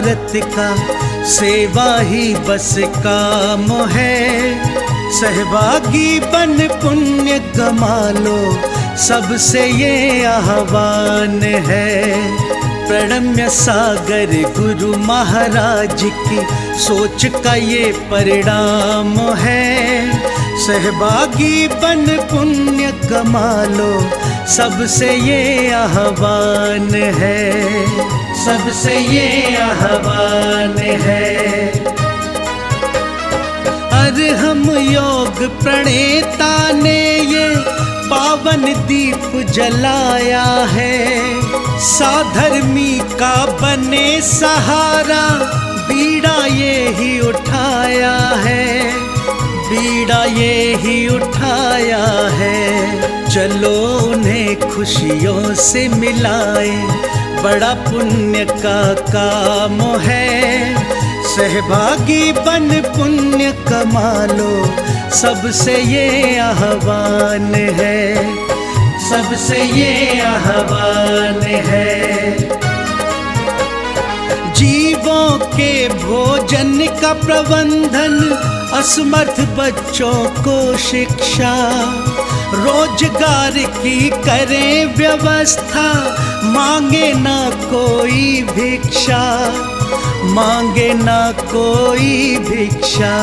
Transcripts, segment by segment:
भारत का सेवा ही बस काम है। सहभागी बन पुण्य कमा लो, सबसे ये आह्वान है। प्रणम्य सागर गुरु महाराज की सोच का ये परिणाम है। सहभागी बन पुण्य कमा लो, सबसे ये आह्वान है, सबसे ये आह्वान है। हम योग प्रणेता ने ये पावन दीप जलाया है। साधर्मी का बने सहारा, बीड़ा ये ही उठाया है, बीड़ा ये ही उठाया है। चलो उन्हें खुशियों से मिलाए, बड़ा पुण्य का काम है। सहभागी बन पुण्य कमा लो, सबसे ये आह्वान है, सबसे ये आह्वान है। जीवों के भोजन का प्रबंधन, असमर्थ बच्चों को शिक्षा, रोजगार की करें व्यवस्था, मांगे ना कोई भिक्षा, मांगे ना कोई भिक्षा।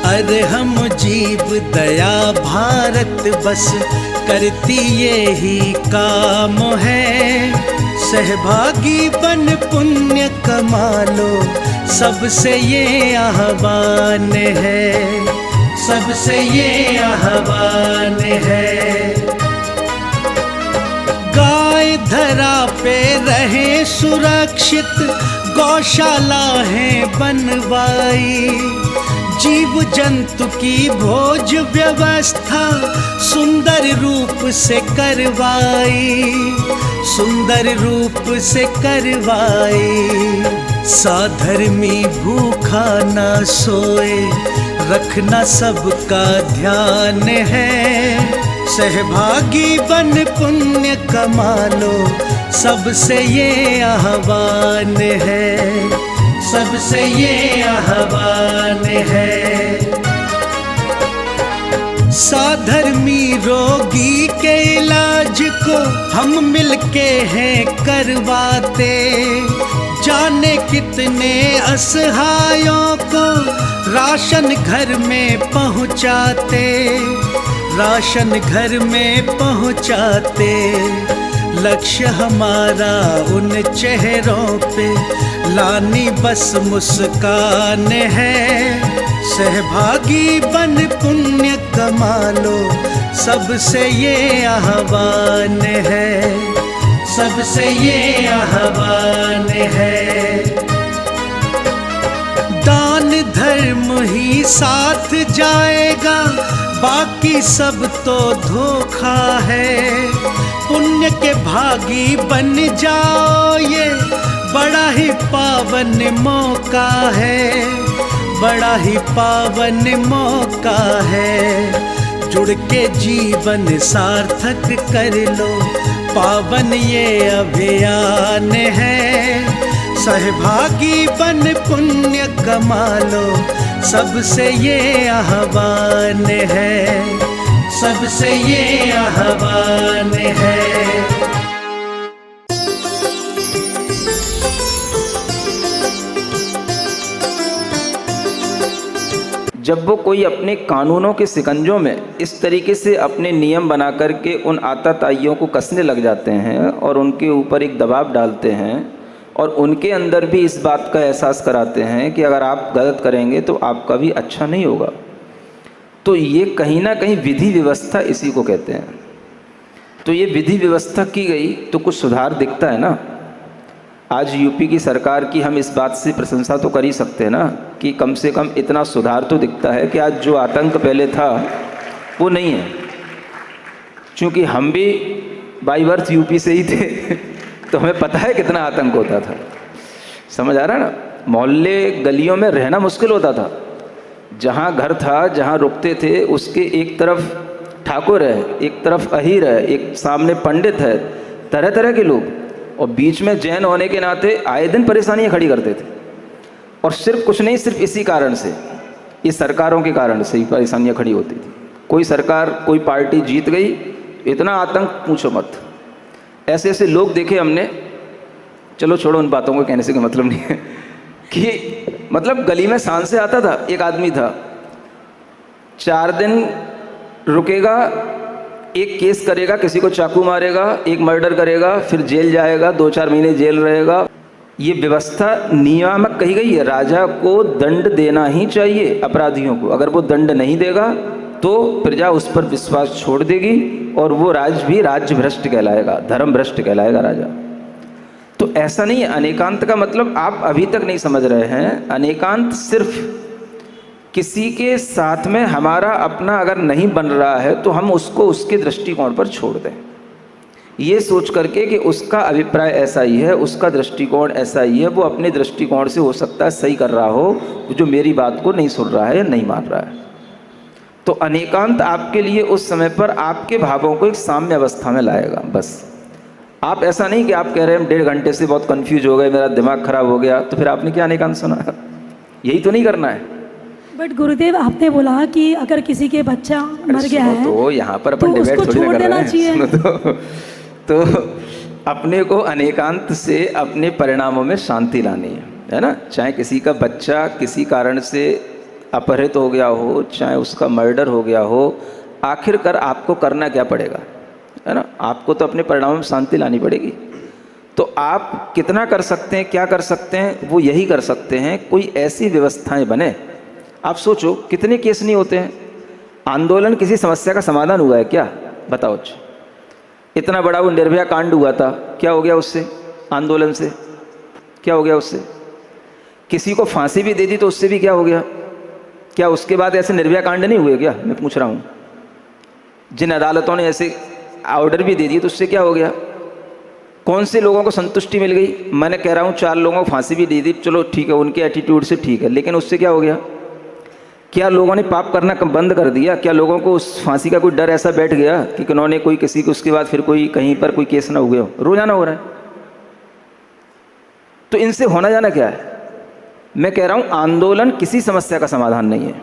अरे हम जीव दया भारत बस करती ये ही काम है। सहभागी बन पुण्य कमा लो, सबसे ये आह्वान है, सबसे ये आह्वान है। गाय धरा पे रहे सुरक्षित, गौशाला है बनवाई, जीव जंतु की भोज व्यवस्था सुंदर रूप से करवाई, सुंदर रूप से करवाई। साधर्मी भूखा ना सोए, रखना सबका ध्यान है। सहभागी बन पुण्य कमा लो, सबसे ये आह्वान है, सबसे ये आह्वान है। साधर्मी रोगी के इलाज को हम मिलके हैं करवाते, जाने कितने असहायों को राशन घर में पहुँचाते, राशन घर में पहुँचाते। लक्ष्य हमारा उन चेहरों पे लानी बस मुस्कान है। सहभागी बन पुण्य कमा लो, सबसे ये आह्वान है, सबसे ये आह्वान है। दान धर्म ही साथ जाएगा, बाकी सब तो धोखा है। पुण्य के भागी बन जाओ, ये बड़ा ही पावन मौका है, बड़ा ही पावन मौका है। जुड़ के जीवन सार्थक कर लो, पावन ये अभियान है। सहभागी बन पुण्य कमा लो, सबसे ये आह्वान है, सबसे ये आह्वान है। जब वो कोई अपने कानूनों के शिकंजों में इस तरीके से अपने नियम बना करके उन आताताइयों को कसने लग जाते हैं और उनके ऊपर एक दबाव डालते हैं और उनके अंदर भी इस बात का एहसास कराते हैं कि अगर आप गलत करेंगे तो आपका भी अच्छा नहीं होगा, तो ये कहीं ना कहीं विधि व्यवस्था इसी को कहते हैं। तो ये विधि व्यवस्था की गई तो कुछ सुधार दिखता है ना। आज यूपी की सरकार की हम इस बात से प्रशंसा तो कर ही सकते हैं ना कि कम से कम इतना सुधार तो दिखता है कि आज जो आतंक पहले था वो नहीं है। क्योंकि हम भी बाई बर्थ यूपी से ही थे तो हमें पता है कितना आतंक होता था। समझ आ रहा है ना। मोहल्ले गलियों में रहना मुश्किल होता था। जहाँ घर था, जहाँ रुकते थे, उसके एक तरफ ठाकुर है, एक तरफ अहीर है, एक सामने पंडित है, तरह तरह के लोग, और बीच में जैन होने के नाते आए दिन परेशानियाँ खड़ी करते थे। और सिर्फ कुछ नहीं, सिर्फ इसी कारण से, ये सरकारों के कारण से ही परेशानियाँ खड़ी होती थी। कोई सरकार, कोई पार्टी जीत गई, इतना आतंक पूछो मत। ऐसे ऐसे लोग देखे हमने, चलो छोड़ो उन बातों को कहने से कोई मतलब नहीं है, कि मतलब गली में सांस से आता था, एक आदमी था, 4 दिन रुकेगा, एक केस करेगा, किसी को चाकू मारेगा, एक मर्डर करेगा, फिर जेल जाएगा, 2-4 महीने जेल रहेगा। ये व्यवस्था नियामक कही गई है, राजा को दंड देना ही चाहिए अपराधियों को। अगर वो दंड नहीं देगा तो प्रजा उस पर विश्वास छोड़ देगी और वो राज भी राज्य भ्रष्ट कहलाएगा, धर्म भ्रष्ट कहलाएगा राजा। तो ऐसा नहीं है। अनेकांत का मतलब आप अभी तक नहीं समझ रहे हैं। अनेकांत सिर्फ किसी के साथ में हमारा अपना अगर नहीं बन रहा है तो हम उसको उसके दृष्टिकोण पर छोड़ दें, ये सोच करके कि उसका अभिप्राय ऐसा ही है, उसका दृष्टिकोण ऐसा ही है, वो अपने दृष्टिकोण से हो सकता है सही कर रहा हो, जो मेरी बात को नहीं सुन रहा है या नहीं मान रहा है। तो अनेकांत आपके लिए उस समय पर आपके भावों को एक साम्य अवस्था में लाएगा। बस आप ऐसा नहीं कि आप कह रहे हैं 1.5 घंटे से बहुत कंफ्यूज हो गए, मेरा दिमाग खराब हो गया, तो फिर आपने क्या अनेकांत सुना? यही तो नहीं करना है। बट गुरुदेव, आपने बोला कि अगर किसी के बच्चा मर गया है तो यहाँ पर अपन तो डिबेट उसको थोड़ी छोड़ ना कर देना रहे चाहिए। हैं। तो अपने को अनेकांत से अपने परिणामों में शांति लानी है ना। चाहे किसी का बच्चा किसी कारण से अपहृत हो गया हो, चाहे उसका मर्डर हो गया हो, आखिरकार आपको करना क्या पड़ेगा, है ना? आपको तो अपने परिणामों में शांति लानी पड़ेगी। तो आप कितना कर सकते हैं, क्या कर सकते हैं, वो यही कर सकते हैं। कोई ऐसी व्यवस्थाएं बने। आप सोचो कितने केस नहीं होते हैं। आंदोलन किसी समस्या का समाधान हुआ है क्या? बताओ। इतना बड़ा वो निर्भया कांड हुआ था, क्या हो गया उससे? आंदोलन से क्या हो गया उससे? किसी को फांसी भी दे दी तो उससे भी क्या हो गया? क्या उसके बाद ऐसे निर्भया कांड नहीं हुए क्या? मैं पूछ रहा हूँ। जिन अदालतों ने ऐसे ऑर्डर भी दे दिए तो उससे क्या हो गया? कौन से लोगों को संतुष्टि मिल गई? मैंने कह रहा हूँ 4 लोगों को फांसी भी दे दी, चलो ठीक है, उनके एटीट्यूड से ठीक है, लेकिन उससे क्या हो गया? क्या लोगों ने पाप करना बंद कर दिया? क्या लोगों को उस फांसी का कोई डर ऐसा बैठ गया कि उन्होंने कोई किसी को उसके बाद फिर कोई कहीं पर कोई केस ना हुए हो? रोजाना हो रहा है। तो इनसे होना जाना क्या है? मैं कह रहा हूं आंदोलन किसी समस्या का समाधान नहीं है।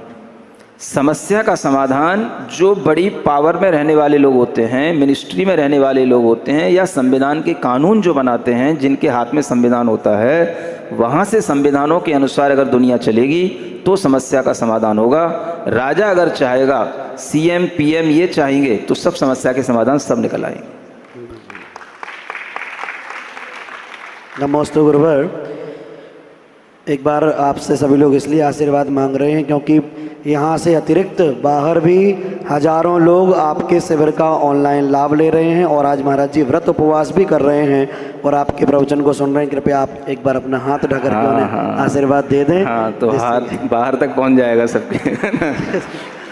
समस्या का समाधान जो बड़ी पावर में रहने वाले लोग होते हैं, मिनिस्ट्री में रहने वाले लोग होते हैं, या संविधान के कानून जो बनाते हैं, जिनके हाथ में संविधान होता है, वहाँ से संविधानों के अनुसार अगर दुनिया चलेगी तो समस्या का समाधान होगा। राजा अगर चाहेगा, सीएम पीएम ये चाहेंगे तो सब समस्या के समाधान सब निकल आएंगे। नमस्ते गुरुवर। एक बार आपसे सभी लोग इसलिए आशीर्वाद मांग रहे हैं क्योंकि यहाँ से अतिरिक्त बाहर भी हजारों लोग आपके शिविर का ऑनलाइन लाभ ले रहे हैं और आज महाराज जी व्रत उपवास भी कर रहे हैं और आपके प्रवचन को सुन रहे हैं। कृपया आप एक बार अपना हाथ ढकर के उन्हें आशीर्वाद दे दें। हाँ, तो हाथ बाहर तक पहुँच जाएगा सबके।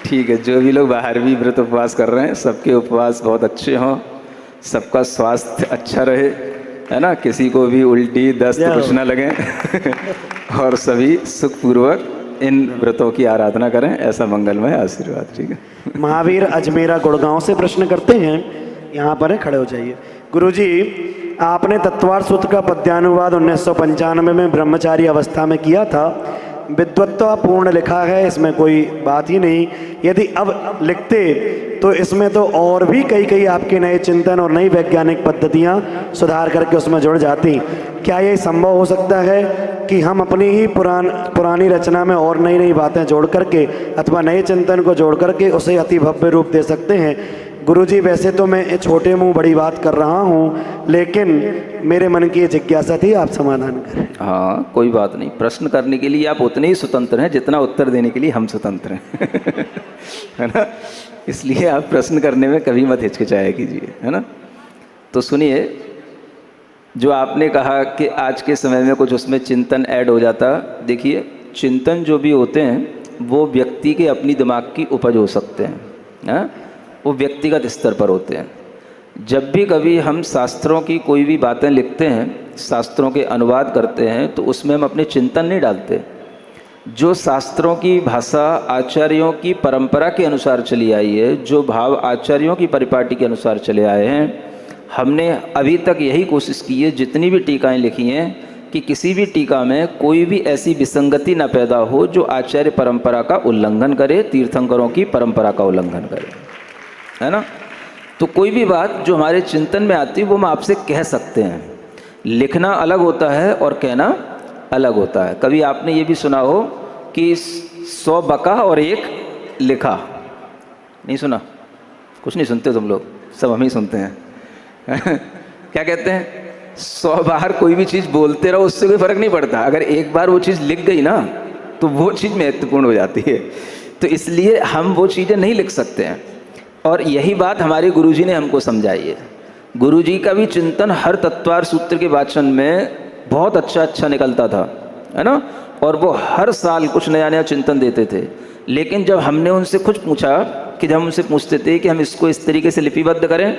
ठीक है, जो भी लोग बाहर भी व्रत उपवास कर रहे हैं, सबके उपवास बहुत अच्छे हों, सबका स्वास्थ्य अच्छा रहे, है ना, किसी को भी उल्टी दस्त कुछ ना लगे और सभी सुखपूर्वक इन व्रतों की आराधना करें। ऐसा मंगलमय आशीर्वाद। ठीक है। महावीर अजमेरा गुड़गांव से प्रश्न करते हैं, यहाँ पर है, खड़े हो जाइए। गुरुजी, आपने तत्वार्थ सूत्र का पद्यानुवाद 1995 में ब्रह्मचारी अवस्था में किया था। विद्वत्ता पूर्ण लिखा है, इसमें कोई बात ही नहीं। यदि अब लिखते तो इसमें तो और भी कई आपके नए चिंतन और नई वैज्ञानिक पद्धतियाँ सुधार करके उसमें जुड़ जाती। क्या ये संभव हो सकता है कि हम अपनी ही पुरानी रचना में और नई बातें जोड़ करके अथवा नए चिंतन को जोड़ करके उसे अति भव्य रूप दे सकते हैं? गुरुजी, वैसे तो मैं छोटे मुंह बड़ी बात कर रहा हूँ, लेकिन मेरे मन की ये जिज्ञासा थी, आप समाधान करें। हाँ, कोई बात नहीं। प्रश्न करने के लिए आप उतने ही स्वतंत्र हैं जितना उत्तर देने के लिए हम स्वतंत्र हैं। है ना? इसलिए आप प्रश्न करने में कभी मत हिचकिचाया कीजिए, है ना? तो सुनिए, जो आपने कहा कि आज के समय में कुछ उसमें चिंतन ऐड हो जाता, देखिए, चिंतन जो भी होते हैं वो व्यक्ति के अपनी दिमाग की उपज हो सकते हैं, हाँ? वो व्यक्तिगत स्तर पर होते हैं। जब भी कभी हम शास्त्रों की कोई भी बातें लिखते हैं, शास्त्रों के अनुवाद करते हैं, तो उसमें हम अपने चिंतन नहीं डालते। जो शास्त्रों की भाषा आचार्यों की परंपरा के अनुसार चली आई है, जो भाव आचार्यों की परिपाटी के अनुसार चले आए हैं, हमने अभी तक यही कोशिश की है, जितनी भी टीकाएँ लिखी हैं, कि किसी भी टीका में कोई भी ऐसी विसंगति न पैदा हो जो आचार्य परंपरा का उल्लंघन करे, तीर्थंकरों की परंपरा का उल्लंघन करे, है ना। तो कोई भी बात जो हमारे चिंतन में आती है वो हम आपसे कह सकते हैं। लिखना अलग होता है और कहना अलग होता है। कभी आपने ये भी सुना हो कि 100 बका और 1 लिखा? नहीं सुना? कुछ नहीं सुनते तुम लोग, सब हम ही सुनते हैं। क्या कहते हैं? 100 बार कोई भी चीज़ बोलते रहो, उससे कोई फ़र्क नहीं पड़ता। अगर एक बार वो चीज़ लिख गई ना तो वो चीज़ महत्वपूर्ण हो जाती है। तो इसलिए हम वो चीज़ें नहीं लिख सकते हैं। और यही बात हमारे गुरुजी ने हमको समझाई है। गुरुजी का भी चिंतन हर तत्वार सूत्र के वाचन में बहुत अच्छा निकलता था, है ना। और वो हर साल कुछ नया नया चिंतन देते थे। लेकिन जब हमने उनसे कुछ पूछा कि जब हम उनसे पूछते थे कि हम इसको इस तरीके से लिपिबद्ध करें,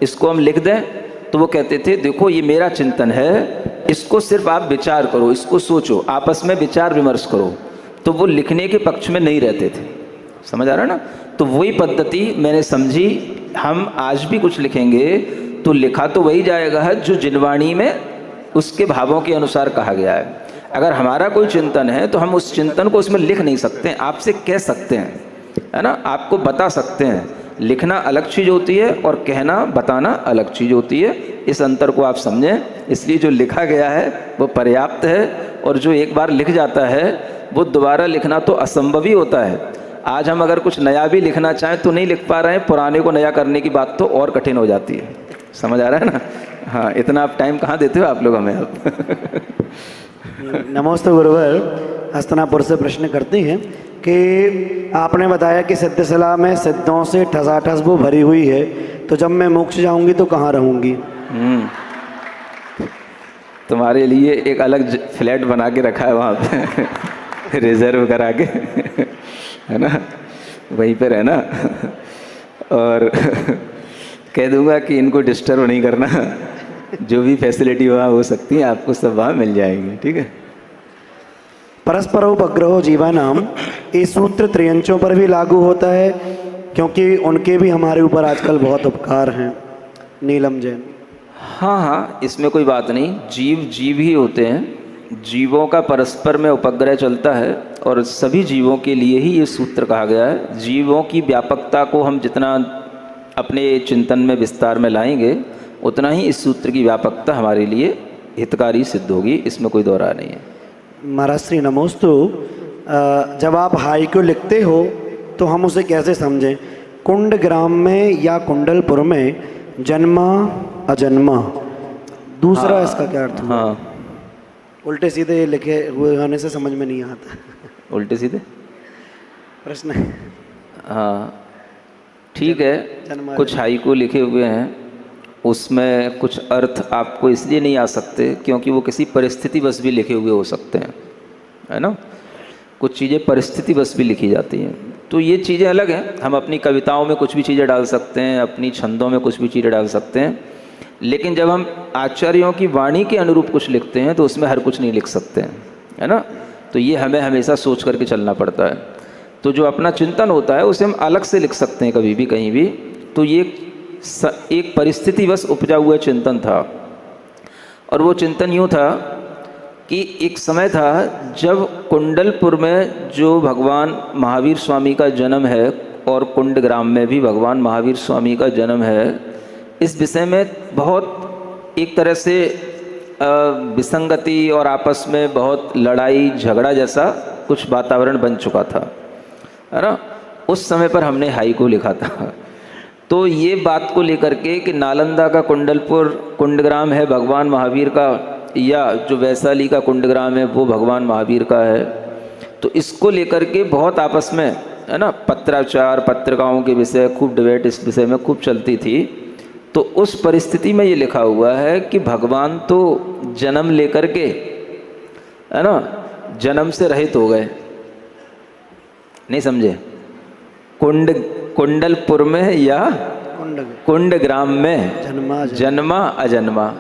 इसको हम लिख दें, तो वो कहते थे देखो ये मेरा चिंतन है, इसको सिर्फ आप विचार करो, इसको सोचो, आपस में विचार विमर्श करो। तो वो लिखने के पक्ष में नहीं रहते थे। समझ आ रहा है ना। तो वही पद्धति मैंने समझी। हम आज भी कुछ लिखेंगे तो लिखा तो वही जाएगा जो जिनवाणी में उसके भावों के अनुसार कहा गया है। अगर हमारा कोई चिंतन है तो हम उस चिंतन को उसमें लिख नहीं सकते, आपसे कह सकते हैं, है ना, आपको बता सकते हैं। लिखना अलग चीज़ होती है और कहना बताना अलग चीज़ होती है। इस अंतर को आप समझें। इसलिए जो लिखा गया है वो पर्याप्त है, और जो एक बार लिख जाता है वो दोबारा लिखना तो असंभव ही होता है। आज हम अगर कुछ नया भी लिखना चाहें तो नहीं लिख पा रहे हैं, पुराने को नया करने की बात तो और कठिन हो जाती है। समझ आ रहा है ना। हाँ, इतना आप टाइम कहाँ देते हो आप लोग हमें अब। नमस्ते गुरुवर, हस्तनापुर से प्रश्न करते हैं कि आपने बताया कि सिद्धशिला में सिद्धों से ठसाठस वो भरी हुई है, तो जब मैं मोक्ष जाऊंगी तो कहाँ रहूंगी? तुम्हारे लिए एक अलग फ्लैट बना के रखा है वहाँ पे रिजर्व करा के, है ना, वहीं पे रहना। और कह दूंगा कि इनको डिस्टर्ब नहीं करना, जो भी फैसिलिटी वहाँ हो सकती है आपको सब वहाँ मिल जाएगी, ठीक है। परस्परोपग्रहो जीवानाम, ये सूत्र त्रियंचों पर भी लागू होता है, क्योंकि उनके भी हमारे ऊपर आजकल बहुत उपकार हैं। नीलम जैन। हाँ हाँ, इसमें कोई बात नहीं। जीव ही होते हैं, जीवों का परस्पर में उपग्रह चलता है, और सभी जीवों के लिए ही ये सूत्र कहा गया है। जीवों की व्यापकता को हम जितना अपने चिंतन में विस्तार में लाएंगे उतना ही इस सूत्र की व्यापकता हमारे लिए हितकारी सिद्ध होगी, इसमें कोई दो राय नहीं है। महाराज श्री नमोस्तु, जब आप हाइकु लिखते हो तो हम उसे कैसे समझें? कुंडग्राम में या कुंडलपुर में जन्मा अजन्मा, दूसरा इसका क्या अर्थ हुआ? हाँ, उल्टे सीधे लिखे हुए होने से समझ में नहीं आता। उल्टे सीधे प्रश्न है। हाँ ठीक है, कुछ हाइकू लिखे हुए हैं, उसमें कुछ अर्थ आपको इसलिए नहीं आ सकते क्योंकि वो किसी परिस्थिति बस भी लिखे हुए हो सकते हैं, है ना। कुछ चीज़ें परिस्थिति बस भी लिखी जाती हैं, तो ये चीज़ें अलग हैं। हम अपनी कविताओं में कुछ भी चीज़ें डाल सकते हैं, अपनी छंदों में कुछ भी चीज़ें डाल सकते हैं, लेकिन जब हम आचार्यों की वाणी के अनुरूप कुछ लिखते हैं तो उसमें हर कुछ नहीं लिख सकते हैं, है ना। तो ये हमें हमेशा सोच करके चलना पड़ता है। तो जो अपना चिंतन होता है उसे हम अलग से लिख सकते हैं कभी भी कहीं भी। तो ये एक परिस्थिति बस उपजा हुआ चिंतन था, और वो चिंतन यूँ था कि एक समय था जब कुंडलपुर में जो भगवान महावीर स्वामी का जन्म है और कुंडग्राम में भी भगवान महावीर स्वामी का जन्म है, इस विषय में बहुत एक तरह से विसंगति और आपस में बहुत लड़ाई झगड़ा जैसा कुछ वातावरण बन चुका था, है ना। उस समय पर हमने हाइकू लिखा था। तो ये बात को लेकर के कि नालंदा का कुंडलपुर कुंडग्राम है भगवान महावीर का, या जो वैशाली का कुंडग्राम है वो भगवान महावीर का है, तो इसको लेकर के बहुत आपस में, है ना, पत्राचार पत्रिकाओं के विषय खूब डिबेट इस विषय में खूब चलती थी। तो उस परिस्थिति में ये लिखा हुआ है कि भगवान तो जन्म लेकर के, है ना, जन्म से रहित हो गए। नहीं समझे? कुंडलपुर में या कुंडग्राम में जन्मा अजन्मा,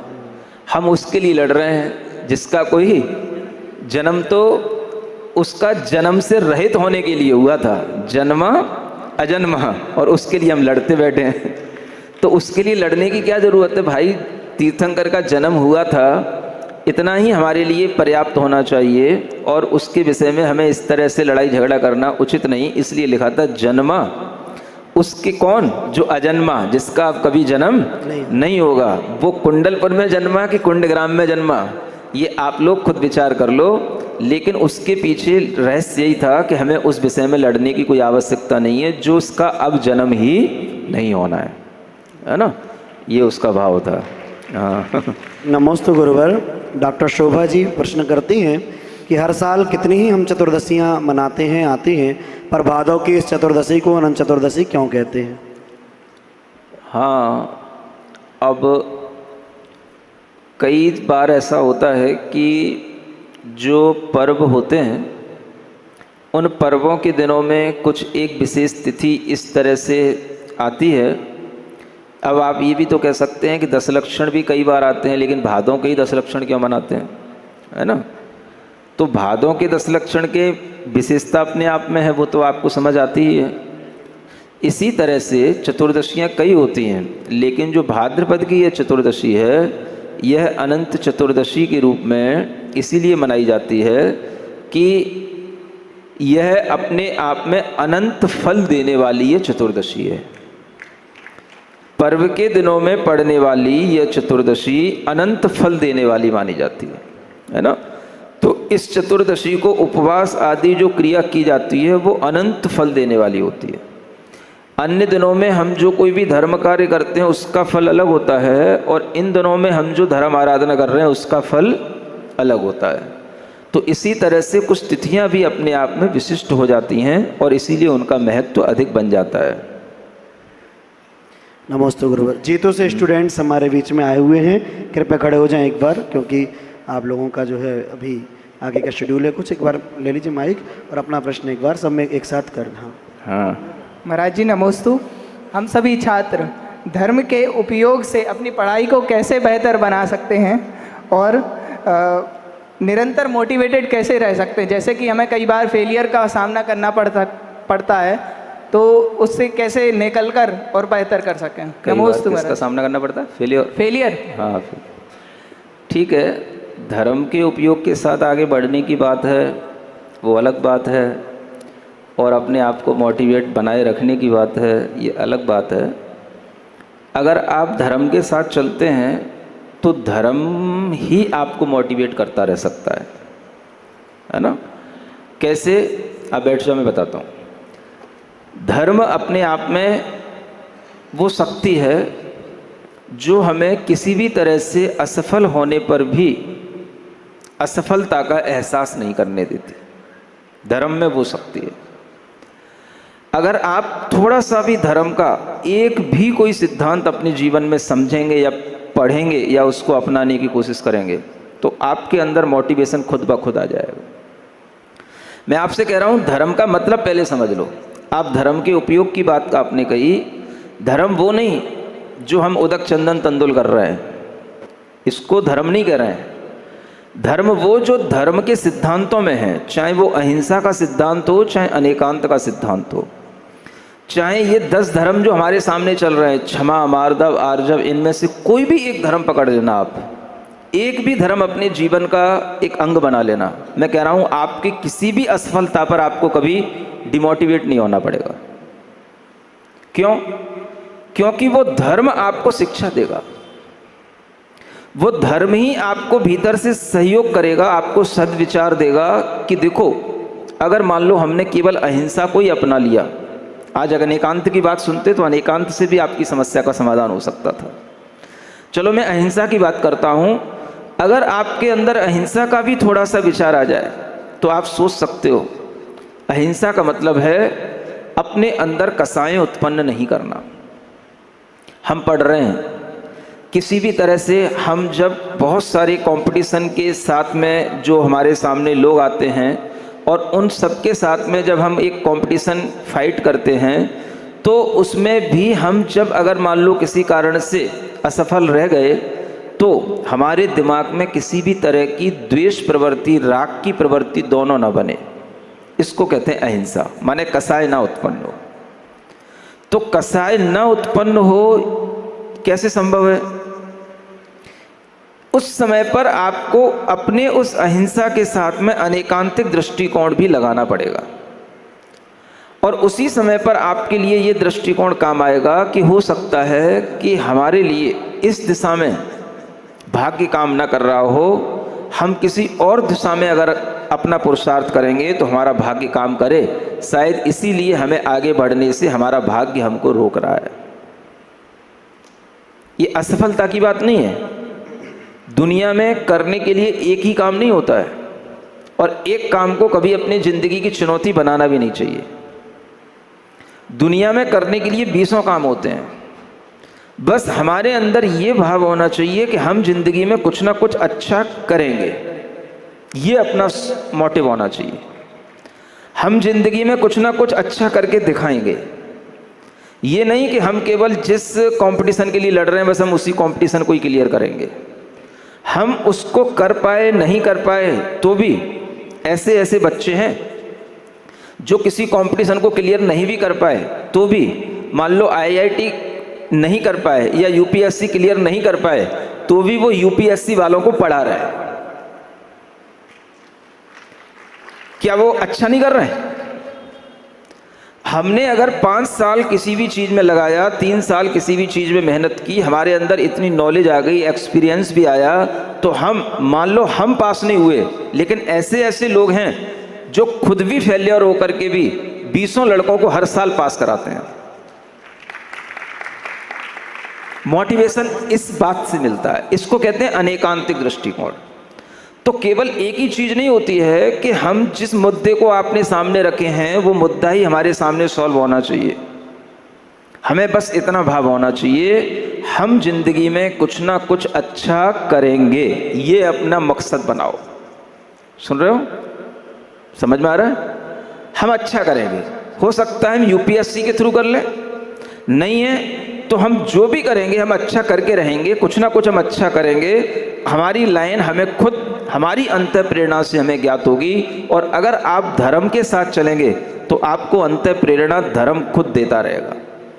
हम उसके लिए लड़ रहे हैं जिसका कोई जन्म तो उसका जन्म से रहित होने के लिए हुआ था, जन्मा अजन्मा, और उसके लिए हम लड़ते बैठे हैं। तो उसके लिए लड़ने की क्या ज़रूरत है भाई? तीर्थंकर का जन्म हुआ था इतना ही हमारे लिए पर्याप्त होना चाहिए और उसके विषय में हमें इस तरह से लड़ाई झगड़ा करना उचित नहीं। इसलिए लिखा था जन्मा उसके कौन, जो अजन्मा, जिसका अब कभी जन्म नहीं होगा, वो कुंडलपुर में जन्मा कि कुंडग्राम में जन्मा, ये आप लोग खुद विचार कर लो। लेकिन उसके पीछे रहस्य यही था कि हमें उस विषय में लड़ने की कोई आवश्यकता नहीं है, जो उसका अब जन्म ही नहीं होना है ना, ये उसका भाव था। हाँ। नमोस्तु गुरुवर। डॉक्टर शोभा जी प्रश्न करती हैं कि हर साल कितनी ही हम चतुर्दशियाँ मनाते हैं, आती हैं, पर भादव की इस चतुर्दशी को अनंत चतुर्दशी क्यों कहते हैं? हाँ, अब कई बार ऐसा होता है कि जो पर्व होते हैं उन पर्वों के दिनों में कुछ एक विशेष तिथि इस तरह से आती है। अब आप ये भी तो कह सकते हैं कि दशलक्षण भी कई बार आते हैं, लेकिन भादों के ही दशलक्षण क्यों मनाते हैं, है ना। तो भादों के दशलक्षण के विशेषता अपने आप में है, वो तो आपको समझ आती ही है। इसी तरह से चतुर्दशियाँ कई होती हैं, लेकिन जो भाद्रपद की यह चतुर्दशी है यह अनंत चतुर्दशी के रूप में इसीलिए मनाई जाती है कि यह अपने आप में अनंत फल देने वाली ये चतुर्दशी है। पर्व के दिनों में पड़ने वाली यह चतुर्दशी अनंत फल देने वाली मानी जाती है ना। तो इस चतुर्दशी को उपवास आदि जो क्रिया की जाती है वो अनंत फल देने वाली होती है। अन्य दिनों में हम जो कोई भी धर्म कार्य करते हैं उसका फल अलग होता है, और इन दिनों में हम जो धर्म आराधना कर रहे हैं उसका फल अलग होता है। तो इसी तरह से कुछ तिथियां भी अपने आप में विशिष्ट हो जाती हैं और इसीलिए उनका महत्व अधिक बन जाता है। नमस्ते गुरुवर। जीतो से स्टूडेंट्स हमारे बीच में आए हुए हैं, कृपया खड़े हो जाएं एक बार, क्योंकि आप लोगों का जो है अभी आगे का शेड्यूल है कुछ। एक बार ले लीजिए माइक और अपना प्रश्न एक बार सब में एक साथ करना। हाँ महाराज जी नमोस्तु। हम सभी छात्र धर्म के उपयोग से अपनी पढ़ाई को कैसे बेहतर बना सकते हैं और निरंतर मोटिवेटेड कैसे रह सकते हैं? जैसे कि हमें कई बार फेलियर का सामना करना पड़ता है, तो उससे कैसे निकलकर और बेहतर कर सकें? नमोस्तु। किसका सामना करना पड़ता है? फेलियर। हाँ ठीक है, धर्म के उपयोग के साथ आगे बढ़ने की बात है वो अलग बात है, और अपने आप को मोटिवेट बनाए रखने की बात है ये अलग बात है। अगर आप धर्म के साथ चलते हैं तो धर्म ही आपको मोटिवेट करता रह सकता है ना। कैसे? आप बैठ जाओ, मैं बताता हूँ। धर्म अपने आप में वो शक्ति है जो हमें किसी भी तरह से असफल होने पर भी असफलता का एहसास नहीं करने देती। धर्म में वो शक्ति है। अगर आप थोड़ा सा भी धर्म का एक भी कोई सिद्धांत अपने जीवन में समझेंगे या पढ़ेंगे या उसको अपनाने की कोशिश करेंगे तो आपके अंदर मोटिवेशन खुद ब खुद आ जाएगा। मैं आपसे कह रहा हूँ धर्म का मतलब पहले समझ लो। आप धर्म के उपयोग की बात आपने कही, धर्म वो नहीं जो हम उदक चंदन तंदुल कर रहे हैं, इसको धर्म नहीं कह रहे हैं। धर्म वो जो धर्म के सिद्धांतों में है, चाहे वो अहिंसा का सिद्धांत हो, चाहे अनेकांत का सिद्धांत हो, चाहे ये 10 धर्म जो हमारे सामने चल रहे हैं, क्षमा, मार्दव, आर्जव, इनमें से कोई भी एक धर्म पकड़ लेना। आप एक भी धर्म अपने जीवन का एक अंग बना लेना। मैं कह रहा हूँ आपकी किसी भी असफलता पर आपको कभी डिमोटिवेट नहीं होना पड़ेगा। क्यों? क्योंकि वो धर्म आपको शिक्षा देगा। वो धर्म ही आपको भीतर से सहयोग करेगा, आपको सद्विचार देगा कि देखो, अगर मान लो हमने केवल अहिंसा को ही अपना लिया, आज अगर अनेकांत की बात सुनते तो अनेकांत से भी आपकी समस्या का समाधान हो सकता था। चलो मैं अहिंसा की बात करता हूँ। अगर आपके अंदर अहिंसा का भी थोड़ा सा विचार आ जाए तो आप सोच सकते हो, अहिंसा का मतलब है अपने अंदर कसाएं उत्पन्न नहीं करना। हम पढ़ रहे हैं किसी भी तरह से, हम जब बहुत सारे कंपटीशन के साथ में जो हमारे सामने लोग आते हैं और उन सबके साथ में जब हम एक कंपटीशन फाइट करते हैं तो उसमें भी हम जब अगर मान लो किसी कारण से असफल रह गए तो हमारे दिमाग में किसी भी तरह की द्वेष प्रवृत्ति, राग की प्रवृत्ति दोनों ना बने। इसको कहते हैं अहिंसा, माने कसाय ना उत्पन्न हो। तो कसाय ना उत्पन्न हो कैसे संभव है? उस समय पर आपको अपने उस अहिंसा के साथ में अनेकांतिक दृष्टिकोण भी लगाना पड़ेगा। और उसी समय पर आपके लिए ये दृष्टिकोण काम आएगा कि हो सकता है कि हमारे लिए इस दिशा में भाग्य काम न कर रहा हो, हम किसी और दिशा में अगर अपना पुरुषार्थ करेंगे तो हमारा भाग्य काम करे। शायद इसीलिए हमें आगे बढ़ने से हमारा भाग्य हमको रोक रहा है। ये असफलता की बात नहीं है। दुनिया में करने के लिए एक ही काम नहीं होता है, और एक काम को कभी अपनी ज़िंदगी की चुनौती बनाना भी नहीं चाहिए। दुनिया में करने के लिए 20 काम होते हैं। बस हमारे अंदर ये भाव होना चाहिए कि हम जिंदगी में कुछ ना कुछ अच्छा करेंगे, ये अपना मोटिव होना चाहिए। हम जिंदगी में कुछ ना कुछ अच्छा करके दिखाएंगे। ये नहीं कि हम केवल जिस कंपटीशन के लिए लड़ रहे हैं बस हम उसी कंपटीशन को ही क्लियर करेंगे। हम उसको कर पाए नहीं कर पाए तो भी ऐसे ऐसे बच्चे हैं जो किसी कंपटीशन को क्लियर नहीं भी कर पाए तो भी, मान लो IIT नहीं कर पाए या UPSC क्लियर नहीं कर पाए तो भी वो UPSC वालों को पढ़ा रहे हैं। क्या वो अच्छा नहीं कर रहे हैं? हमने अगर 5 साल किसी भी चीज़ में लगाया, 3 साल किसी भी चीज़ में मेहनत की, हमारे अंदर इतनी नॉलेज आ गई, एक्सपीरियंस भी आया, तो हम मान लो हम पास नहीं हुए, लेकिन ऐसे ऐसे लोग हैं जो खुद भी फेलियर होकर के भी 20 लड़कों को हर साल पास कराते हैं। मोटिवेशन इस बात से मिलता है। इसको कहते हैं अनेकांतिक दृष्टिकोण। तो केवल एक ही चीज़ नहीं होती है कि हम जिस मुद्दे को आपने सामने रखे हैं वो मुद्दा ही हमारे सामने सॉल्व होना चाहिए। हमें बस इतना भाव होना चाहिए, हम जिंदगी में कुछ ना कुछ अच्छा करेंगे, ये अपना मकसद बनाओ। सुन रहे हो? समझ में आ रहा है? हम अच्छा करेंगे। हो सकता है हम UPSC के थ्रू कर लें, नहीं है तो हम जो भी करेंगे हम अच्छा करके रहेंगे, कुछ ना कुछ हम अच्छा करेंगे। हमारी लाइन हमें खुद, हमारी अंतः प्रेरणा से हमें ज्ञात होगी। और अगर आप धर्म के साथ चलेंगे तो आपको अंतः प्रेरणा धर्म खुद देता रहेगा।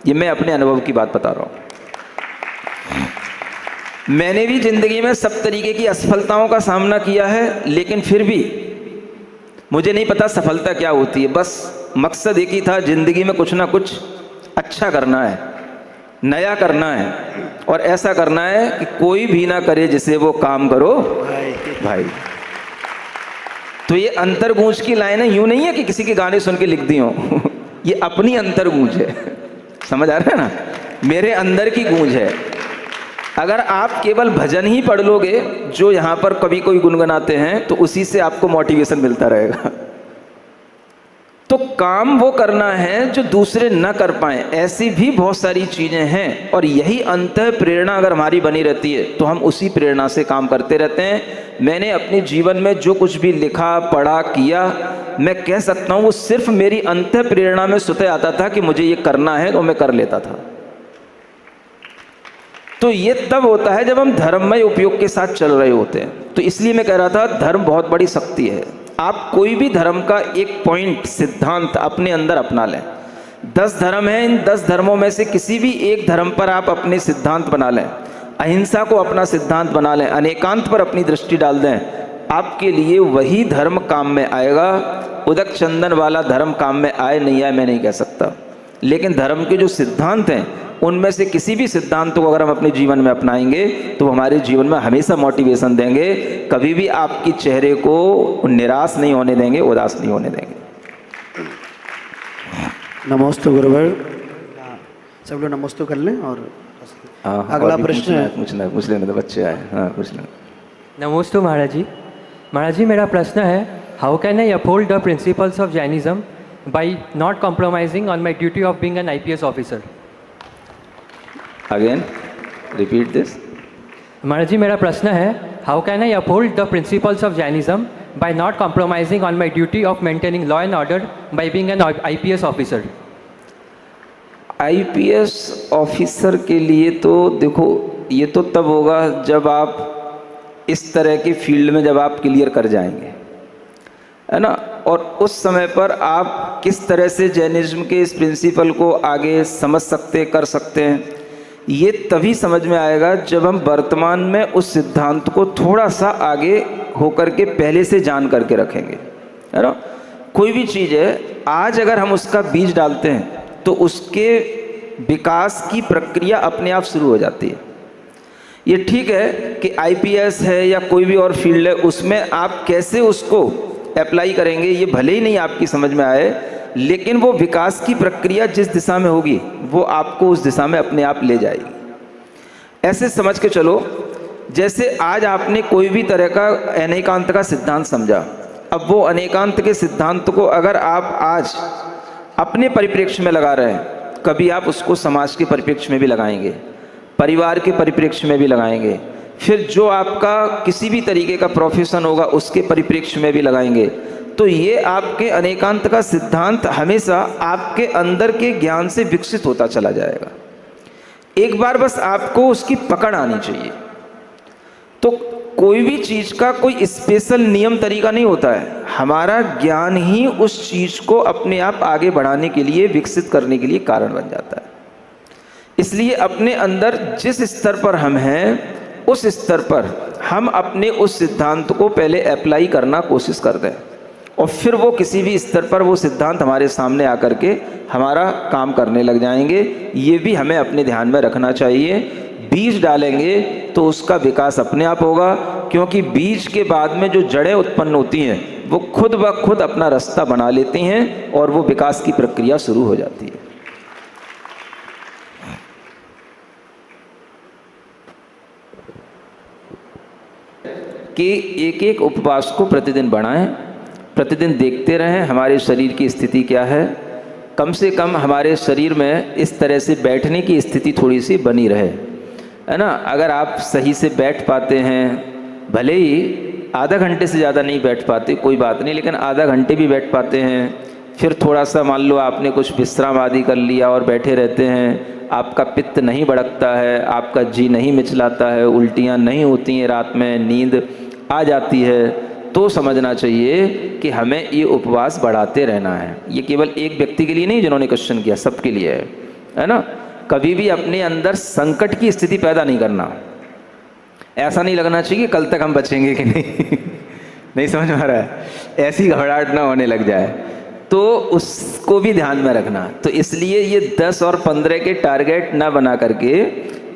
ये मैं अपने अनुभव की बात बता रहा हूँ। मैंने भी जिंदगी में सब तरीके की असफलताओं का सामना किया है, लेकिन फिर भी मुझे नहीं पता सफलता क्या होती है। बस मकसद एक ही था, जिंदगी में कुछ ना कुछ अच्छा करना है, नया करना है, और ऐसा करना है कि कोई भी ना करे जिसे वो काम करो भाई। तो ये अंतर्गूंज की लाइन है, यूं नहीं है कि किसी के गाने सुन के लिख दी हो ये अपनी अंतर्गूंज है। समझ आ रहा है ना? मेरे अंदर की गूंज है। अगर आप केवल भजन ही पढ़ लोगे जो यहाँ पर कभी कोई गुनगुनाते हैं तो उसी से आपको मोटिवेशन मिलता रहेगा। तो काम वो करना है जो दूसरे न कर पाएं, ऐसी भी बहुत सारी चीज़ें हैं। और यही अंतः प्रेरणा अगर हमारी बनी रहती है तो हम उसी प्रेरणा से काम करते रहते हैं। मैंने अपने जीवन में जो कुछ भी लिखा, पढ़ा, किया, मैं कह सकता हूँ वो सिर्फ मेरी अंतः प्रेरणा में स्वतः आता था कि मुझे ये करना है, तो मैं कर लेता था। तो ये तब होता है जब हम धर्ममय उपयोग के साथ चल रहे होते हैं। तो इसलिए मैं कह रहा था धर्म बहुत बड़ी शक्ति है। आप कोई भी धर्म का एक पॉइंट, सिद्धांत अपने अंदर अपना लें। 10 धर्म हैं, इन 10 धर्मों में से किसी भी एक धर्म पर आप अपने सिद्धांत बना लें, अहिंसा को अपना सिद्धांत बना लें, अनेकांत पर अपनी दृष्टि डाल दें, आपके लिए वही धर्म काम में आएगा। उदक चंदन वाला धर्म काम में आए नहीं आए मैं नहीं कह सकता, लेकिन धर्म के जो सिद्धांत हैं उनमें से किसी भी सिद्धांत को अगर हम अपने जीवन में अपनाएंगे तो हमारे जीवन में हमेशा मोटिवेशन देंगे। कभी भी आपकी चेहरे को निराश नहीं होने देंगे, उदास नहीं होने देंगे। नमोस्तु गुरुवर। सब लोग नमोस्तु कर लें। और अगला प्रश्न है, पूछ लेने तो बच्चे आए। हाँ, पूछ लें। नमोस्तु महाराज जी। महाराज जी, मेरा प्रश्न है, how can I uphold the principles of Jainism by not compromising on my duty of being an IPS officer? Again repeat this. Maharaj ji, मेरा प्रश्न है, how can I uphold the principles of Jainism by not compromising on my duty of maintaining law and order by being an IPS officer? IPS officer के लिए तो देखो, ये तो तब होगा जब आप इस तरह की फील्ड में जब आप क्लियर कर जाएंगे, है ना। और उस समय पर आप किस तरह से जैनिज्म के इस प्रिंसिपल को आगे समझ सकते, कर सकते हैं, ये तभी समझ में आएगा जब हम वर्तमान में उस सिद्धांत को थोड़ा सा आगे होकर के पहले से जान करके रखेंगे, है ना। कोई भी चीज़ है, आज अगर हम उसका बीज डालते हैं तो उसके विकास की प्रक्रिया अपने आप शुरू हो जाती है। ये ठीक है कि आईपीएस है या कोई भी और फील्ड है, उसमें आप कैसे उसको अप्लाई करेंगे ये भले ही नहीं आपकी समझ में आए, लेकिन वो विकास की प्रक्रिया जिस दिशा में होगी वो आपको उस दिशा में अपने आप ले जाएगी। ऐसे समझ के चलो, जैसे आज आपने कोई भी तरह का अनेकांत का सिद्धांत समझा, अब वो अनेकांत के सिद्धांत को अगर आप आज अपने परिप्रेक्ष्य में लगा रहे हैं, कभी आप उसको समाज के परिप्रेक्ष्य में भी लगाएंगे, परिवार के परिप्रेक्ष्य में भी लगाएंगे, फिर जो आपका किसी भी तरीके का प्रोफेशन होगा उसके परिप्रेक्ष्य में भी लगाएंगे, तो ये आपके अनेकांत का सिद्धांत हमेशा आपके अंदर के ज्ञान से विकसित होता चला जाएगा। एक बार बस आपको उसकी पकड़ आनी चाहिए। तो कोई भी चीज़ का कोई स्पेशल नियम तरीका नहीं होता है, हमारा ज्ञान ही उस चीज़ को अपने आप आगे बढ़ाने के लिए, विकसित करने के लिए कारण बन जाता है। इसलिए अपने अंदर जिस स्तर पर हम हैं उस स्तर पर हम अपने उस सिद्धांत को पहले अप्लाई करना कोशिश करते हैं, और फिर वो किसी भी स्तर पर वो सिद्धांत हमारे सामने आकर के हमारा काम करने लग जाएंगे। ये भी हमें अपने ध्यान में रखना चाहिए। बीज डालेंगे तो उसका विकास अपने आप होगा, क्योंकि बीज के बाद में जो जड़ें उत्पन्न होती हैं वो खुद ब खुद अपना रास्ता बना लेती हैं और वो विकास की प्रक्रिया शुरू हो जाती है। कि एक एक उपवास को प्रतिदिन बढ़ाएं, प्रतिदिन देखते रहें हमारे शरीर की स्थिति क्या है। कम से कम हमारे शरीर में इस तरह से बैठने की स्थिति थोड़ी सी बनी रहे, है ना। अगर आप सही से बैठ पाते हैं, भले ही आधा घंटे से ज़्यादा नहीं बैठ पाते कोई बात नहीं, लेकिन आधा घंटे भी बैठ पाते हैं, फिर थोड़ा सा मान लो आपने कुछ विश्राम आदि कर लिया और बैठे रहते हैं, आपका पित्त नहीं भड़कता है, आपका जी नहीं मिचलाता है, उल्टियाँ नहीं होती हैं, रात में नींद आ जाती है, तो समझना चाहिए कि हमें ये उपवास बढ़ाते रहना है। ये केवल एक व्यक्ति के लिए नहीं जिन्होंने क्वेश्चन किया, सबके लिए है ना। कभी भी अपने अंदर संकट की स्थिति पैदा नहीं करना। ऐसा नहीं लगना चाहिए कि कल तक हम बचेंगे कि नहीं नहीं समझ में आ रहा है, ऐसी घबराहट ना होने लग जाए, तो उसको भी ध्यान में रखना। तो इसलिए ये 10 और 15 के टारगेट ना बना करके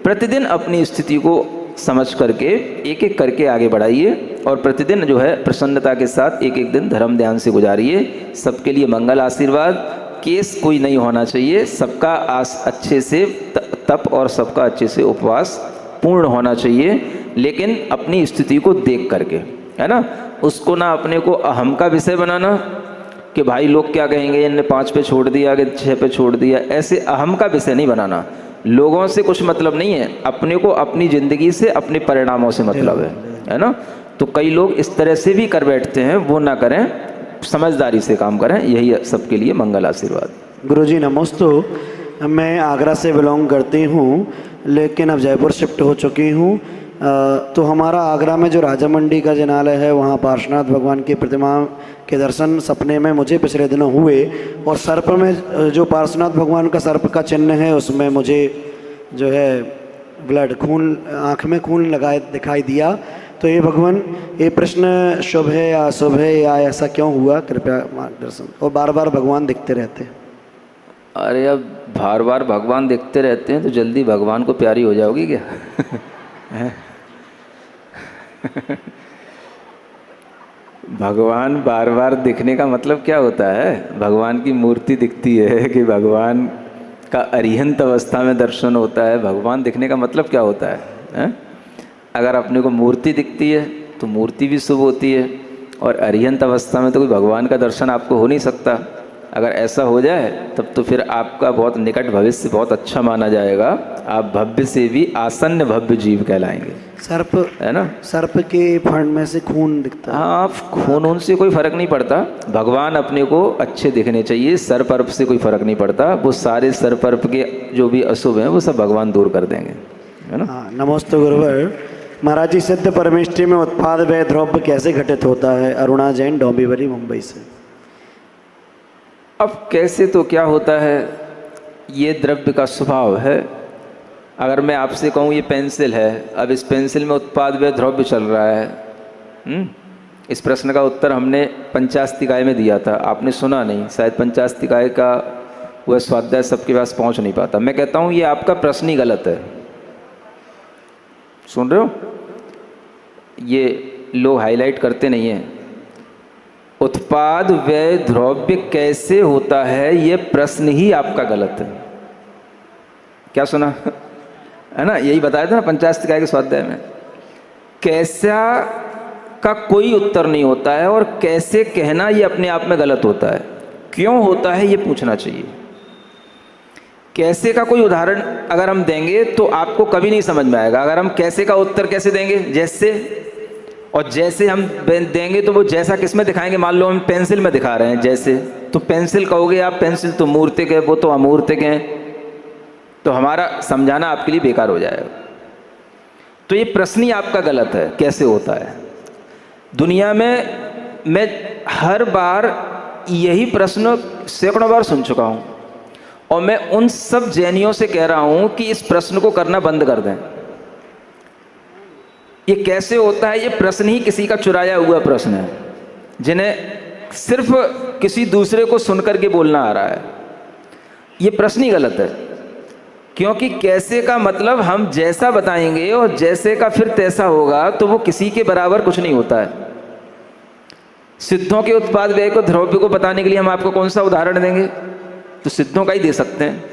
प्रतिदिन अपनी स्थिति को समझ करके एक एक करके आगे बढ़ाइए, और प्रतिदिन जो है प्रसन्नता के साथ एक एक दिन धर्म ध्यान से गुजारिए। सबके लिए मंगल आशीर्वाद। केस कोई नहीं होना चाहिए, सबका अच्छे से तप और सबका अच्छे से उपवास पूर्ण होना चाहिए, लेकिन अपनी स्थिति को देख करके, है ना। उसको ना अपने को अहम का विषय बनाना कि भाई लोग क्या कहेंगे, इनने 5 पे छोड़ दिया कि 6 पे छोड़ दिया, ऐसे अहम का विषय नहीं बनाना। लोगों से कुछ मतलब नहीं है, अपने को अपनी ज़िंदगी से, अपने परिणामों से मतलब है ना। तो कई लोग इस तरह से भी कर बैठते हैं, वो ना करें, समझदारी से काम करें। यही सबके लिए मंगल आशीर्वाद। गुरुजी नमोस्तु। मैं आगरा से बिलोंग करती हूँ, लेकिन अब जयपुर शिफ्ट हो चुकी हूँ। तो हमारा आगरा में जो राजा मंडी का जिनालय है, वहाँ पार्श्वनाथ भगवान की प्रतिमा के दर्शन सपने में मुझे पिछले दिनों हुए, और सर्प में जो पार्श्वनाथ भगवान का सर्प का चिन्ह है उसमें मुझे जो है ब्लड, खून, आँख में खून लगाए दिखाई दिया। तो ये भगवान, ये प्रश्न शुभ है या अशुभ है, या ऐसा क्यों हुआ, कृपया मार्गदर्शन। और बार बार भगवान दिखते रहते हैं। अरे अब बार बार भगवान दिखते रहते हैं तो जल्दी भगवान को प्यारी हो जाओगी क्या भगवान बार बार दिखने का मतलब क्या होता है? भगवान की मूर्ति दिखती है कि भगवान का अरिहंत अवस्था में दर्शन होता है। भगवान दिखने का मतलब क्या होता है? अगर अपने को मूर्ति दिखती है तो मूर्ति भी शुभ होती है, और अरिहंत अवस्था में तो कोई भगवान का दर्शन आपको हो नहीं सकता। अगर ऐसा हो जाए तब तो फिर आपका बहुत निकट भविष्य बहुत अच्छा माना जाएगा। आप भव्य से भी आसन्न भव्य जीव कहलाएंगे। सर्प, है ना, सर्प के फण में से खून दिखता है। हाँ, खून उनसे कोई फर्क नहीं पड़ता। भगवान अपने को अच्छे दिखने चाहिए, सर्प अर्प से कोई फर्क नहीं पड़ता। वो सारे सर्प अर्प के जो भी अशुभ हैं वो सब भगवान दूर कर देंगे, है ना। हाँ, नमस्ते गुरुवर। महाराज जी, सिद्ध परमेष्टि में उत्पाद व द्रव्य कैसे घटित होता है? अरुणा जैन, डोंबिवली, मुंबई से। अब कैसे तो क्या होता है, ये द्रव्य का स्वभाव है। अगर मैं आपसे कहूँ ये पेंसिल है, अब इस पेंसिल में उत्पाद व्यय द्रव्य चल रहा है। इस प्रश्न का उत्तर हमने पंचास्तिकाय में दिया था, आपने सुना नहीं शायद। पंचास्तिकाय का वह स्वाध्याय सबके पास पहुंच नहीं पाता। मैं कहता हूँ ये आपका प्रश्न ही गलत है। सुन रहे हो, ये लोग हाईलाइट करते नहीं हैं। उत्पाद व्यय द्रव्य कैसे होता है, ये प्रश्न ही आपका गलत है। क्या सुना है ना, यही बताया था ना पंचास्तिकाय के स्वाध्याय में। कैसा का कोई उत्तर नहीं होता है, और कैसे कहना ये अपने आप में गलत होता है। क्यों होता है ये पूछना चाहिए। कैसे का कोई उदाहरण अगर हम देंगे तो आपको कभी नहीं समझ में आएगा। अगर हम कैसे का उत्तर कैसे देंगे, जैसे, और जैसे हम देंगे तो वो जैसा किस में दिखाएंगे। मान लो हम पेंसिल में दिखा रहे हैं जैसे, तो पेंसिल कहोगे आप, पेंसिल तो मूर्तिक है, वो तो अमूर्तिक है, तो हमारा समझाना आपके लिए बेकार हो जाएगा। तो ये प्रश्न ही आपका गलत है, कैसे होता है। दुनिया में मैं हर बार यही प्रश्न सैकड़ों बार सुन चुका हूँ, और मैं उन सब जैनियों से कह रहा हूँ कि इस प्रश्न को करना बंद कर दें। ये कैसे होता है, ये प्रश्न ही किसी का चुराया हुआ प्रश्न है, जिन्हें सिर्फ किसी दूसरे को सुनकर के बोलना आ रहा है। ये प्रश्न ही गलत है, क्योंकि कैसे का मतलब हम जैसा बताएंगे और जैसे का फिर तैसा होगा, तो वो किसी के बराबर कुछ नहीं होता है। सिद्धों के उत्पाद व्यय को द्रव्य को बताने के लिए हम आपको कौन सा उदाहरण देंगे, तो सिद्धों का ही दे सकते हैं।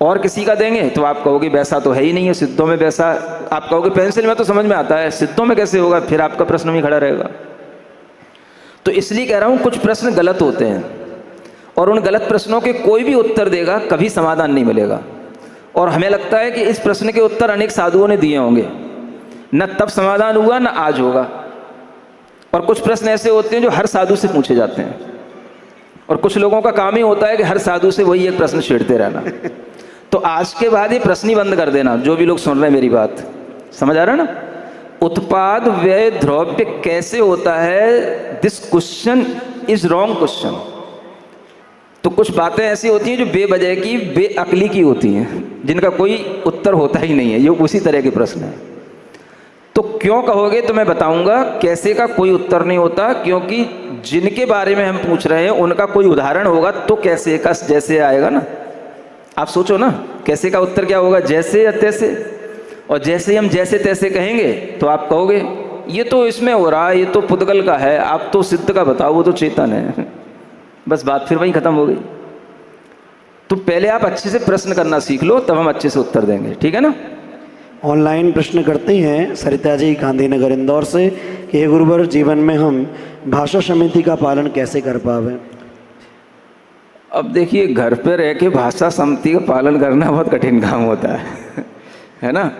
और किसी का देंगे तो आप कहोगे वैसा तो है ही नहीं है सिद्धों में, वैसा आप कहोगे पेंसिल में तो समझ में आता है, सिद्धों में कैसे होगा, फिर आपका प्रश्न भी खड़ा रहेगा। तो इसलिए कह रहा हूँ कुछ प्रश्न गलत होते हैं, और उन गलत प्रश्नों के कोई भी उत्तर देगा कभी समाधान नहीं मिलेगा। और हमें लगता है कि इस प्रश्न के उत्तर अनेक साधुओं ने दिए होंगे, न तब समाधान हुआ न आज होगा। और कुछ प्रश्न ऐसे होते हैं जो हर साधु से पूछे जाते हैं, और कुछ लोगों का काम ही होता है कि हर साधु से वही एक प्रश्न छेड़ते रहना। तो आज के बाद ये प्रश्न ही बंद कर देना, जो भी लोग सुन रहे हैं मेरी बात समझ आ रहा है ना। उत्पाद व्यय द्रव्य कैसे होता है, this question is wrong question. तो कुछ बातें ऐसी होती हैं जो बेवजह की, बेअक्ली की होती हैं, जिनका कोई उत्तर होता ही नहीं है। ये उसी तरह के प्रश्न है। तो क्यों कहोगे तो मैं बताऊंगा, कैसे का कोई उत्तर नहीं होता, क्योंकि जिनके बारे में हम पूछ रहे हैं उनका कोई उदाहरण होगा तो कैसे का जैसे आएगा ना। आप सोचो ना, कैसे का उत्तर क्या होगा, जैसे या तैसे। और जैसे ही हम जैसे तैसे कहेंगे तो आप कहोगे ये तो इसमें हो रहा है, ये तो पुद्गल का है, आप तो सिद्ध का बताओ, वो तो चेतन है। बस बात फिर वहीं खत्म हो गई। तो पहले आप अच्छे से प्रश्न करना सीख लो, तब हम अच्छे से उत्तर देंगे, ठीक है ना। ऑनलाइन प्रश्न करते हैं सरिता जी गांधीनगर इंदौर से कि हे गुरुवर, जीवन में हम भाषा समिति का पालन कैसे कर पावे। अब देखिए, घर पे रह के भाषा समिति का पालन करना बहुत कठिन काम होता है ना।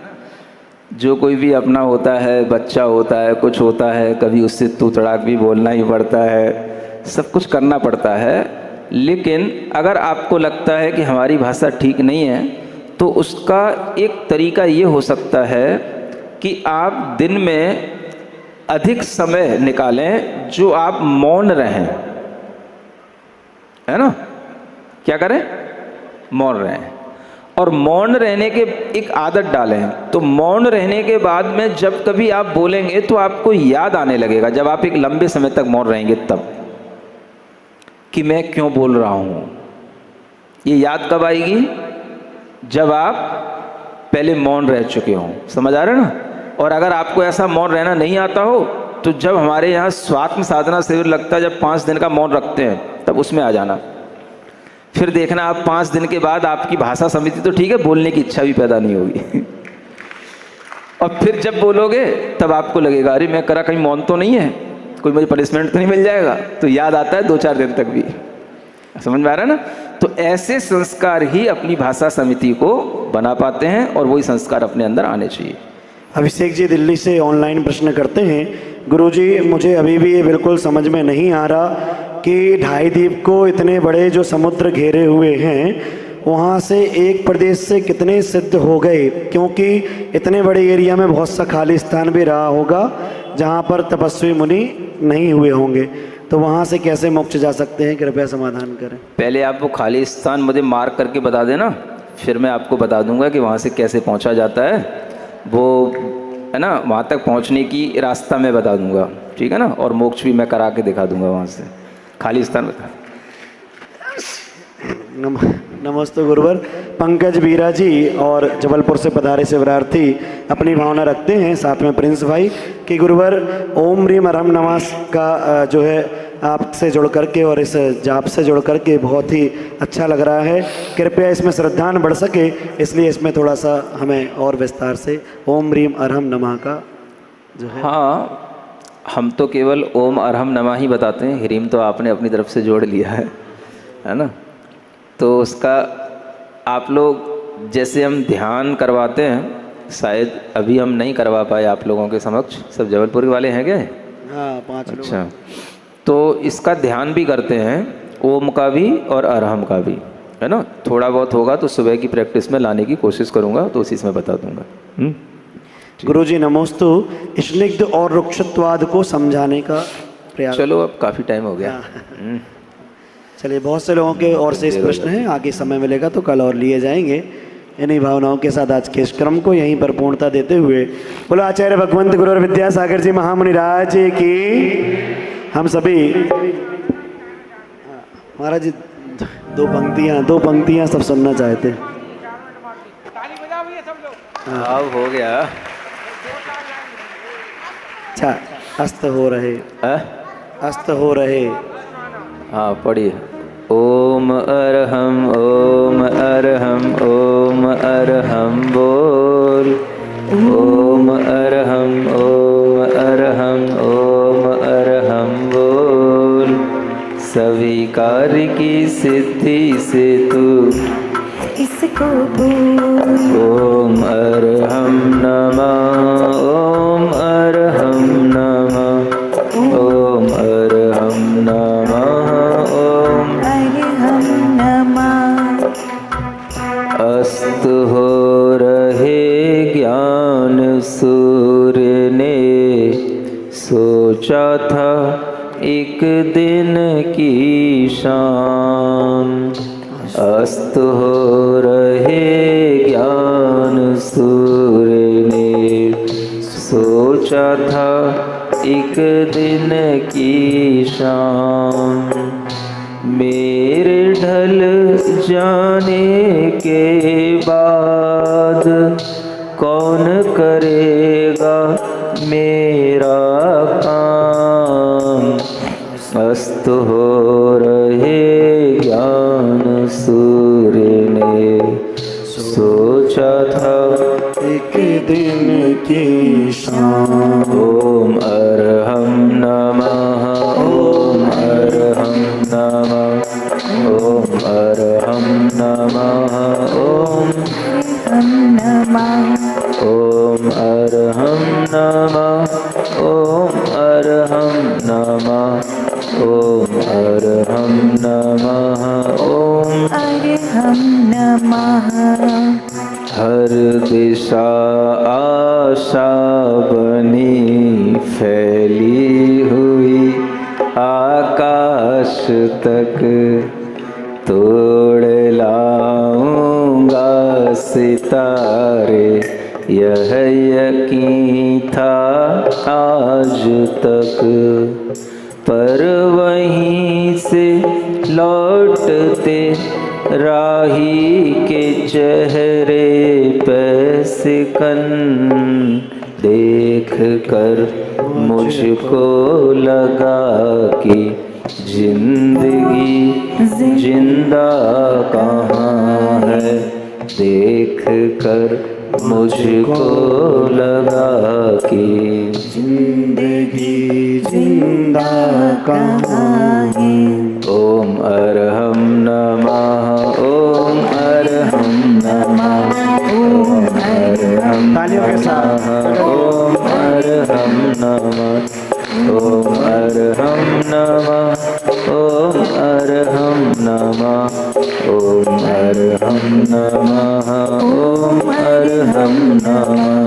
जो कोई भी अपना होता है, बच्चा होता है, कुछ होता है, कभी उससे तू तड़ाक भी बोलना ही पड़ता है, सब कुछ करना पड़ता है। लेकिन अगर आपको लगता है कि हमारी भाषा ठीक नहीं है, तो उसका एक तरीका ये हो सकता है कि आप दिन में अधिक समय निकालें जो आप मौन रहें, है ना। क्या करें, मौन रहें। और मौन रहने के एक आदत डालें, तो मौन रहने के बाद में जब कभी आप बोलेंगे तो आपको याद आने लगेगा, जब आप एक लंबे समय तक मौन रहेंगे तब, कि मैं क्यों बोल रहा हूँ। ये याद कब आएगी, जब आप पहले मौन रह चुके हों। समझ आ रहा है ना। और अगर आपको ऐसा मौन रहना नहीं आता हो, तो जब हमारे यहाँ स्वात्म साधना शिविर लगता है, जब 5 दिन का मौन रखते हैं, तब उसमें आ जाना। फिर देखना आप 5 दिन के बाद आपकी भाषा समिति तो ठीक है, बोलने की इच्छा भी पैदा नहीं होगी। और फिर जब बोलोगे तब आपको लगेगा अरे मैं करा कहीं मौन तो नहीं है, कोई मुझे पनिशमेंट तो नहीं मिल जाएगा। तो याद आता है 2-4 दिन तक भी। समझ में आ रहा है ना। तो ऐसे संस्कार ही अपनी भाषा समिति को बना पाते हैं, और वही संस्कार अपने अंदर आने चाहिए। अभिषेक जी दिल्ली से ऑनलाइन प्रश्न करते हैं, गुरुजी मुझे अभी भी ये बिल्कुल समझ में नहीं आ रहा कि ढाई द्वीप को इतने बड़े जो समुद्र घेरे हुए हैं, वहाँ से एक प्रदेश से कितने सिद्ध हो गए, क्योंकि इतने बड़े एरिया में बहुत सा खाली स्थान भी रहा होगा जहाँ पर तपस्वी मुनि नहीं हुए होंगे, तो वहाँ से कैसे मोक्ष जा सकते हैं, कृपया समाधान करें। पहले आप वो खाली स्थान मुझे मार्क करके बता देना, फिर मैं आपको बता दूंगा कि वहाँ से कैसे पहुँचा जाता है, वो है ना, वहाँ तक पहुँचने की रास्ता मैं बता दूंगा, ठीक है ना, और मोक्ष भी मैं करा के दिखा दूंगा वहाँ से, खाली स्थान बता। नमस्ते गुरुवर। पंकज बीरा जी और जबलपुर से पधारे शिवरार्थी अपनी भावना रखते हैं, साथ में प्रिंस भाई, कि गुरुवर ओम ह्रीम अरहम नमः का जो है आपसे जुड़ करके और इस जाप से जुड़ करके बहुत ही अच्छा लग रहा है। कृपया इसमें श्रद्धान बढ़ सके, इसलिए इसमें थोड़ा सा हमें और विस्तार से ओम ह्रीम अरहम नमः का जो है। हाँ, हम तो केवल ओम अरहम नमः ही बताते हैं, ह्रीम तो आपने अपनी तरफ से जोड़ लिया है ना। तो उसका आप लोग जैसे हम ध्यान करवाते हैं, शायद अभी हम नहीं करवा पाए आप लोगों के समक्ष, सब जबलपुर वाले हैं क्या? हाँ, 5 लोग। अच्छा, तो इसका ध्यान भी करते हैं, ओम का भी और अरहम का भी, है ना। थोड़ा बहुत होगा तो सुबह की प्रैक्टिस में लाने की कोशिश करूँगा, तो उसी में बता दूँगा। गुरुजी नमोस्तु। स्निग्ध और रुक्षत्वाद को समझाने का प्रयास। चलो, अब काफ़ी टाइम हो गया। चलिए, बहुत से लोगों के और से इस प्रश्न हैं, आगे समय मिलेगा तो कल और लिए जाएंगे। इन्हीं भावनाओं के साथ आज के इस क्रम को यहीं पर पूर्णता देते हुए बोलो आचार्य भगवंत गुरु और विद्यासागर जी महामुनि राज की। हम सभी महाराज जी दो पंक्तियां सब सुनना चाहते हैं। हाँ, हो गया। अच्छा, अस्त हो रहे। हाँ, पढ़िए। ओम अरहम ओम अरहम ओम अरहम बोल। ओम अरहम ओम अरहम ओम अरहम बोल। सभी कार्य की सिद्धि से तू इसको बोल। ओम अरहम नमः ओम अरहम नमः ओम अरहम नमः ओम अरहम नमः। अस्त हो रहे ज्ञान सूर्य ने सोचा था एक दिन की शाम। अस्त हो रहे ज्ञान सूर्य ने सोचा था एक दिन की शाम। मेरे ढल जाने के बाद कौन करेगा मेरा काम। अस्त हो रहे ज्ञान सूर्य ने सोचा था एक दिन की शाम। ओम अरहम नमः ओम अरहम नमः ओम अरहम नमः ओम ओम अरहम नमः ओम अरहम नमः ओम अरहम नमः ओम अरहम नमः। हर दिशा आशा बनी फैली हुई आकाश तक। तोड़ लाऊंगा सितारे यह यकीन था आज तक। पर वहीं से लौटते राही के चेहरे पे सिकन देख कर मुझको लगा कि जिंदगी जिंदा कहाँ है। देख कर मुझको लगा कि जिंदगी जिंदा कहाँ है। ओम अरहम नमः ओम अरहम नमः ओम अरहम तालियों के साथ। ओम अरहम नमः ओम अरहम नमः ओम अरहम नमः ओम अरहम नमः ओम अरहम नमः।